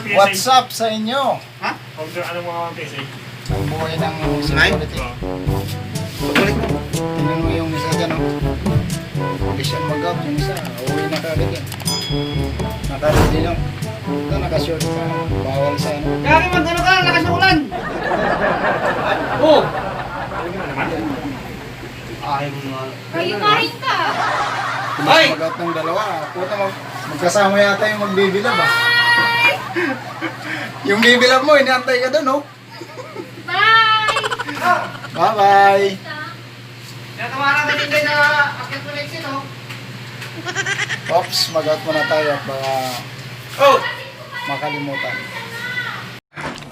PSA. What's up sa inyo? Ha? Ano mo ang PSA? Ang buhay ng security. Pagkulik mo. Tingnan mo yung isa dyan, oh. Hindi siya mag-out yung isa. Uwi na kagad yan. Naka-ready lang. Ito, naka-short pa. Bawal sa ano. Kaya mag-ano ka, lakas ng ulan. Oh! Ay, mo Kayo kain ka. Ay! Mag-out ng dalawa. Puta, magkasama yata yung magbibilab, ah. Yung bibilab mo, inaantay ka doon, oh. Bye! Bye-bye. Kaya tawaran ka din kayo na akit mo lang sino. Ops, mag-out muna tayo at baka Oh! makalimutan.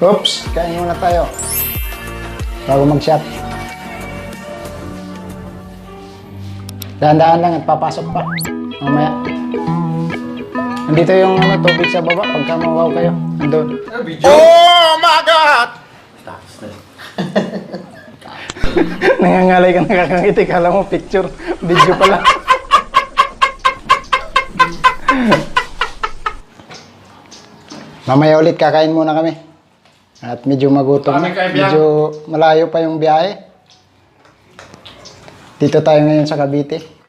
Oops, kain muna tayo. Bago mag-shot. Dahan-dahan lang at papasok pa. Mamaya. Nandito yung tubig sa baba pagka mawaw kayo. Andun. Oh my God! Nangangalay ka nakakangiti. Kala mo picture. Video pala. Mamaya ulit kakain muna kami. At medyo magutom na. Medyo malayo pa yung biyahe. Dito tayo ngayon sa Cavite.